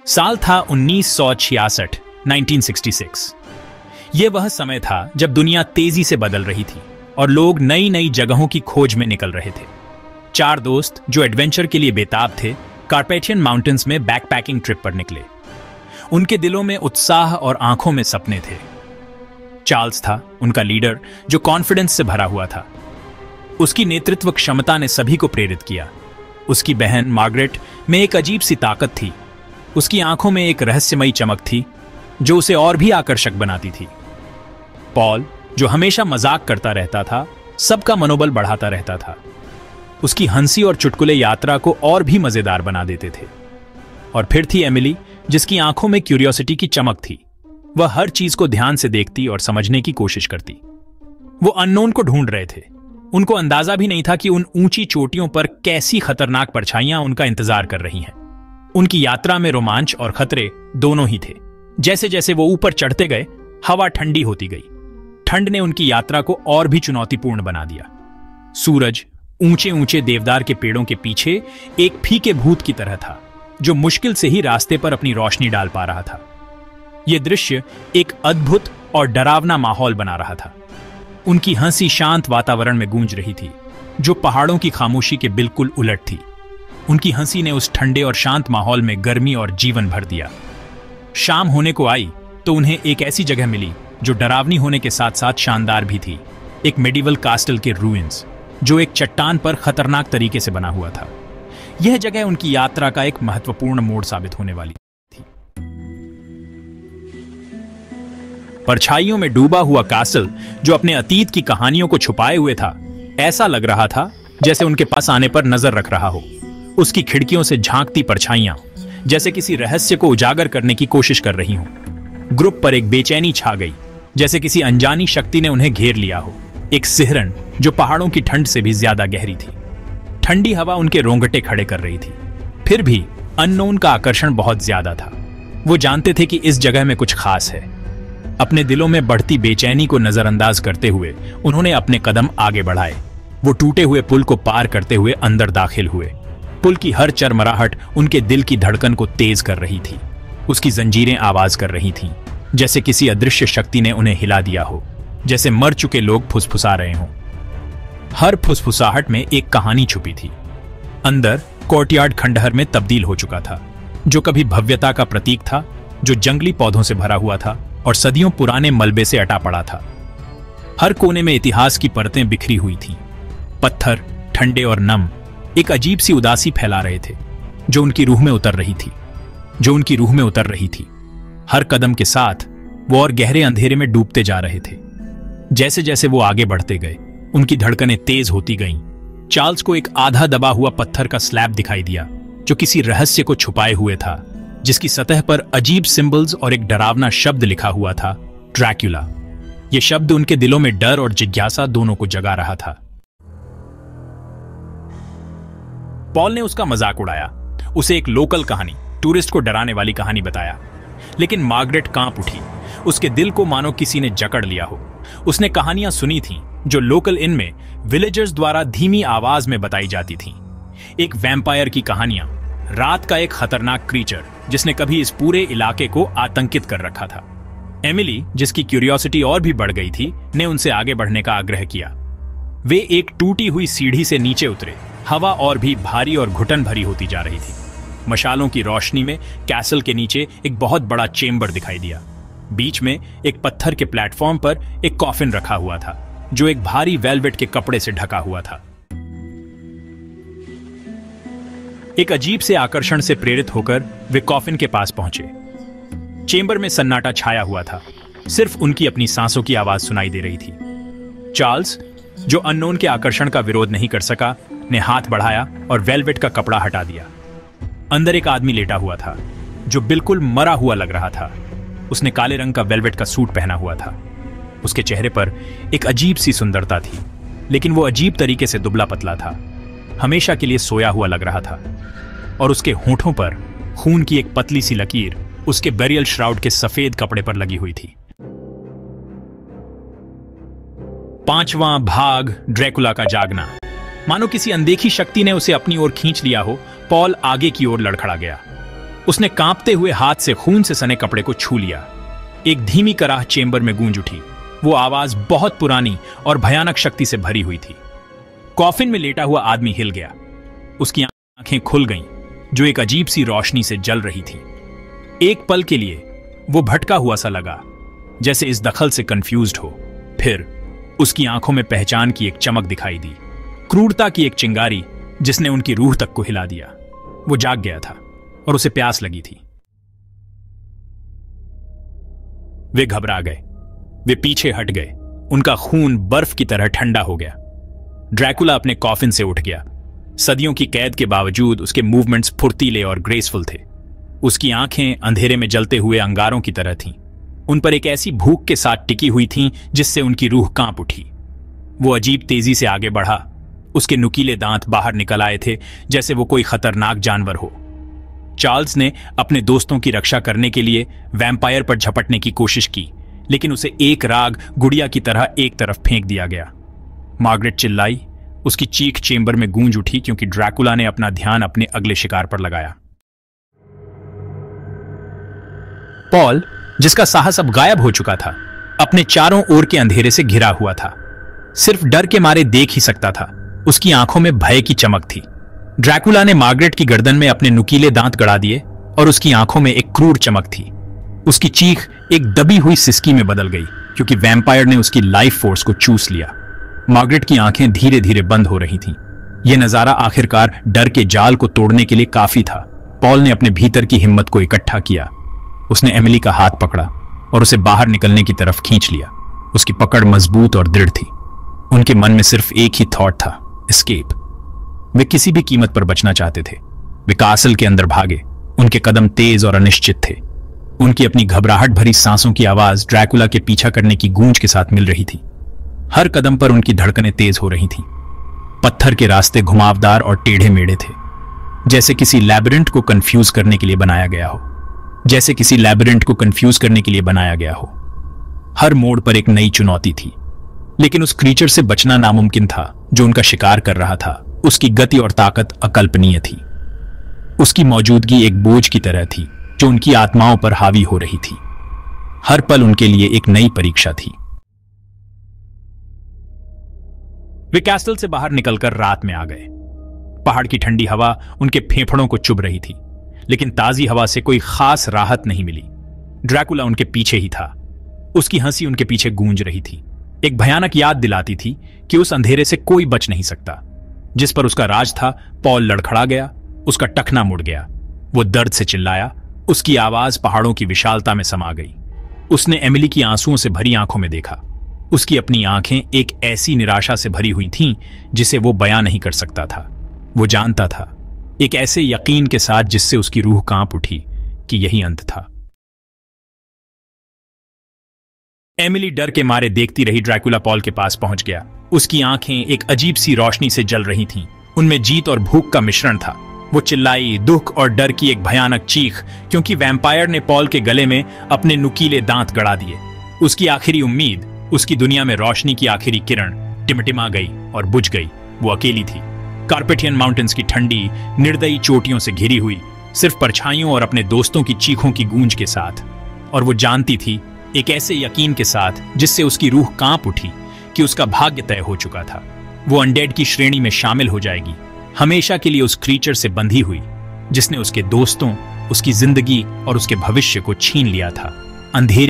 साल था 1966, 1966। यह वह समय था जब दुनिया तेजी से बदल रही थी और लोग नई नई जगहों की खोज में निकल रहे थे। चार दोस्त जो एडवेंचर के लिए बेताब थे, कार्पेथियन माउंटेन्स में बैकपैकिंग ट्रिप पर निकले। उनके दिलों में उत्साह और आंखों में सपने थे। चार्ल्स था उनका लीडर, जो कॉन्फिडेंस से भरा हुआ था। उसकी नेतृत्व क्षमता ने सभी को प्रेरित किया। उसकी बहन मार्गरेट में एक अजीब सी ताकत थी। उसकी आंखों में एक रहस्यमयी चमक थी जो उसे और भी आकर्षक बनाती थी। पॉल, जो हमेशा मजाक करता रहता था, सबका मनोबल बढ़ाता रहता था। उसकी हंसी और चुटकुले यात्रा को और भी मजेदार बना देते थे। और फिर थी एमिली, जिसकी आंखों में क्यूरियोसिटी की चमक थी। वह हर चीज को ध्यान से देखती और समझने की कोशिश करती। वो अननोन को ढूंढ रहे थे। उनको अंदाजा भी नहीं था कि उन ऊंची चोटियों पर कैसी खतरनाक परछाइयां उनका इंतजार कर रही हैं। उनकी यात्रा में रोमांच और खतरे दोनों ही थे। जैसे जैसे वो ऊपर चढ़ते गए, हवा ठंडी होती गई। ठंड ने उनकी यात्रा को और भी चुनौतीपूर्ण बना दिया। सूरज ऊंचे ऊंचे देवदार के पेड़ों के पीछे एक फीके भूत की तरह था, जो मुश्किल से ही रास्ते पर अपनी रोशनी डाल पा रहा था। यह दृश्य एक अद्भुत और डरावना माहौल बना रहा था। उनकी हंसी शांत वातावरण में गूंज रही थी, जो पहाड़ों की खामोशी के बिल्कुल उलट थी। उनकी हंसी ने उस ठंडे और शांत माहौल में गर्मी और जीवन भर दिया। शाम होने को आई तो उन्हें एक ऐसी जगह मिली जो डरावनी होने के साथ साथ शानदार भी थी। एक मेडिवल कास्टल के रूइंस, जो एक चट्टान पर खतरनाक तरीके से बना हुआ था। यह जगह उनकी यात्रा का एक महत्वपूर्ण मोड़ साबित होने वाली थी। परछाइयों में डूबा हुआ कासल, जो अपने अतीत की कहानियों को छुपाए हुए था, ऐसा लग रहा था जैसे उनके पास आने पर नजर रख रहा हो। उसकी खिड़कियों से झांकती परछाइयां जैसे किसी रहस्य को उजागर करने की कोशिश कर रही हों। ग्रुप पर एक बेचैनी छा गई, जैसे किसी अनजानी शक्ति ने उन्हें घेर लिया हो। एक सिहरन जो पहाड़ों की ठंड से भी ज्यादा गहरी थी। ठंडी हवा उनके रोंगटे खड़े कर रही थी। फिर भी अननोन का आकर्षण बहुत ज्यादा था। वो जानते थे कि इस जगह में कुछ खास है। अपने दिलों में बढ़ती बेचैनी को नजरअंदाज करते हुए उन्होंने अपने कदम आगे बढ़ाए। वो टूटे हुए पुल को पार करते हुए अंदर दाखिल हुए। पुल की हर चरमराहट उनके दिल की धड़कन को तेज कर रही थी। उसकी जंजीरें आवाज कर रही थीं, जैसे किसी अदृश्य शक्ति ने उन्हें हिला दिया हो, जैसे मर चुके लोग फुसफुसा रहे हों। हर फुसफुसाहट में एक कहानी छुपी थी। अंदर कोर्टयार्ड खंडहर में तब्दील हो चुका था, जो कभी भव्यता का प्रतीक था, जो जंगली पौधों से भरा हुआ था और सदियों पुराने मलबे से अटा पड़ा था। हर कोने में इतिहास की परतें बिखरी हुई थीं। पत्थर ठंडे और नम एक अजीब सी उदासी फैला रहे थे, जो उनकी रूह में उतर रही थी। हर कदम के साथ वो और गहरे अंधेरे में डूबते जा रहे थे। जैसे जैसे वो आगे बढ़ते गए, उनकी धड़कनें तेज होती गईं। चार्ल्स को एक आधा दबा हुआ पत्थर का स्लैब दिखाई दिया, जो किसी रहस्य को छुपाए हुए था, जिसकी सतह पर अजीब सिंबल्स और एक डरावना शब्द लिखा हुआ था, ड्रैक्युला। यह शब्द उनके दिलों में डर और जिज्ञासा दोनों को जगा रहा था। पॉल ने उसका मजाक उड़ाया, उसे एक लोकल कहानी, टूरिस्ट को डराने वाली कहानी बताया। लेकिन मार्गरेट कांप उठी। उसके दिल को मानो किसी ने जकड़ लिया हो। उसने कहानियां सुनी थीं जो लोकल इन में विलेजर्स द्वारा धीमी आवाज में बताई जाती थीं। एक वैम्पायर की कहानियां, रात का एक खतरनाक क्रीचर जिसने कभी इस पूरे इलाके को आतंकित कर रखा था। एमिली, जिसकी क्यूरियोसिटी और भी बढ़ गई थी, ने उनसे आगे बढ़ने का आग्रह किया। वे एक टूटी हुई सीढ़ी से नीचे उतरे। हवा और भी भारी और घुटन भरी होती जा रही थी। मशालों की रोशनी में कैसल के नीचे एक बहुत बड़ा चेंबर दिखाई दिया। बीच में एक पत्थर के प्लेटफॉर्म पर एक कॉफिन रखा हुआ था, जो एक भारी वेलवेट के कपड़े से ढका हुआ था। एक अजीब से आकर्षण से प्रेरित होकर वे कॉफिन के पास पहुंचे। चेंबर में सन्नाटा छाया हुआ था। सिर्फ उनकी अपनी सांसों की आवाज सुनाई दे रही थी। चार्ल्स, जो अननोन के आकर्षण का विरोध नहीं कर सका, ने हाथ बढ़ाया और वेलवेट का कपड़ा हटा दिया। अंदर एक आदमी लेटा हुआ था, जो बिल्कुल मरा हुआ लग रहा था। उसने काले रंग का वेलवेट का सूट पहना हुआ था। उसके चेहरे पर एक अजीब सी सुंदरता थी, लेकिन वो अजीब तरीके से दुबला पतला था, हमेशा के लिए सोया हुआ लग रहा था। और उसके होंठों पर खून की एक पतली सी लकीर उसके बेरियल श्राउड के सफेद कपड़े पर लगी हुई थी। पांचवां भाग, ड्रैकुला का जागना। मानो किसी अनदेखी शक्ति ने उसे अपनी ओर खींच लिया हो, पॉल आगे की ओर लड़खड़ा गया। उसने कांपते हुए हाथ से खून से सने कपड़े को छू लिया। एक धीमी कराह चेंबर में गूंज उठी। वो आवाज बहुत पुरानी और भयानक शक्ति से भरी हुई थी। कॉफिन में लेटा हुआ आदमी हिल गया। उसकी आंखें खुल गईं, जो एक अजीब सी रोशनी से जल रही थी। एक पल के लिए वो भटका हुआ सा लगा, जैसे इस दखल से कंफ्यूज्ड हो। फिर उसकी आंखों में पहचान की एक चमक दिखाई दी, क्रूरता की एक चिंगारी जिसने उनकी रूह तक को हिला दिया। वो जाग गया था और उसे प्यास लगी थी। वे घबरा गए, वे पीछे हट गए। उनका खून बर्फ की तरह ठंडा हो गया। ड्रैकुला अपने कॉफिन से उठ गया। सदियों की कैद के बावजूद उसके मूवमेंट्स फुर्तीले और ग्रेसफुल थे। उसकी आंखें अंधेरे में जलते हुए अंगारों की तरह थीं। उन पर एक ऐसी भूख के साथ टिकी हुई थीं जिससे उनकी रूह कांप उठी। वो अजीब तेजी से आगे बढ़ा। उसके नुकीले दांत बाहर निकल आए थे, जैसे वो कोई खतरनाक जानवर हो। चार्ल्स ने अपने दोस्तों की रक्षा करने के लिए वैम्पायर पर झपटने की कोशिश की, लेकिन उसे एक राग गुड़िया की तरह एक तरफ फेंक दिया गया। मार्गरेट चिल्लाई। उसकी चीख चेंबर में गूंज उठी क्योंकि ड्रैकुला ने अपना ध्यान अपने अगले शिकार पर लगाया। पॉल, जिसका साहस अब गायब हो चुका था, अपने चारों ओर के अंधेरे से घिरा हुआ था। सिर्फ डर के मारे देख ही सकता था। उसकी आंखों में भय की चमक थी। ड्रैकुला ने मार्गरेट की गर्दन में अपने नुकीले दांत गड़ा दिए और उसकी आंखों में एक क्रूर चमक थी। उसकी चीख एक दबी हुई सिसकी में बदल गई क्योंकि वैम्पायर ने उसकी लाइफ फोर्स को चूस लिया। मार्गरेट की आंखें धीरे धीरे बंद हो रही थीं। यह नजारा आखिरकार डर के जाल को तोड़ने के लिए काफी था। पॉल ने अपने भीतर की हिम्मत को इकट्ठा किया। उसने एमिली का हाथ पकड़ा और उसे बाहर निकलने की तरफ खींच लिया। उसकी पकड़ मजबूत और दृढ़ थी। उनके मन में सिर्फ एक ही थॉट था, एस्केप। वे किसी भी कीमत पर बचना चाहते थे। वे कासल के अंदर भागे। उनके कदम तेज और अनिश्चित थे। उनकी अपनी घबराहट भरी सांसों की आवाज ड्रैकुला के पीछा करने की गूंज के साथ मिल रही थी। हर कदम पर उनकी धड़कनें तेज हो रही थीं। पत्थर के रास्ते घुमावदार और टेढ़े मेढ़े थे, जैसे किसी लैबिरिंथ को कंफ्यूज करने के लिए बनाया गया हो। जैसे किसी लैबिरिंथ को कंफ्यूज करने के लिए बनाया गया हो। हर मोड़ पर एक नई चुनौती थी, लेकिन उस क्रीचर से बचना नामुमकिन था जो उनका शिकार कर रहा था। उसकी गति और ताकत अकल्पनीय थी। उसकी मौजूदगी एक बोझ की तरह थी जो उनकी आत्माओं पर हावी हो रही थी। हर पल उनके लिए एक नई परीक्षा थी। वे कैसल से बाहर निकलकर रात में आ गए। पहाड़ की ठंडी हवा उनके फेफड़ों को चुभ रही थी, लेकिन ताजी हवा से कोई खास राहत नहीं मिली। ड्रैकुला उनके पीछे ही था। उसकी हंसी उनके पीछे गूंज रही थी, एक भयानक याद दिलाती थी कि उस अंधेरे से कोई बच नहीं सकता। जिस पर उसका राज था, पॉल लड़खड़ा गया। उसका टखना मुड़ गया। वो दर्द से चिल्लाया। उसकी आवाज पहाड़ों की विशालता में समा गई। उसने एमिली की आंसुओं से भरी आंखों में देखा। उसकी अपनी आंखें एक ऐसी निराशा से भरी हुई थीं जिसे वो बयां नहीं कर सकता था। वो जानता था, एक ऐसे यकीन के साथ जिससे उसकी रूह कांप उठी, कि यही अंत था। एमिली डर के मारे देखती रही। ड्रैकुला पॉल के पास पहुंच गया। उसकी आंखें एक अजीब सी रोशनी से जल रही थीं। उनमें जीत और भूख का मिश्रण था। वो चिल्लाई, दुख और डर की एक भयानक चीख, क्योंकि वैम्पायर ने पॉल के गले में अपने नुकीले दांत गड़ा दिए। उसकी आखिरी उम्मीद, उसकी दुनिया में रोशनी की आखिरी किरण टिमटिमा गई और बुझ गई। वो अकेली थी, कार्पेथियन माउंटेन्स की ठंडी निर्दयी चोटियों से घिरी हुई, सिर्फ परछाइयों और अपने दोस्तों की चीखों की गूंज के साथ। और वो जानती थी, एक ऐसे यकीन के साथ जिससे उसकी रूह कांप उठी, कि उसका भाग्य तय हो चुका था। वो अनडेड की श्रेणी में शामिल हो जाएगी, हमेशा के लिए उस क्रीचर से बंधी हुई जिसने उसके दोस्तों, उसकी जिंदगी और उसके भविष्य को छीन लिया था। अंधेरे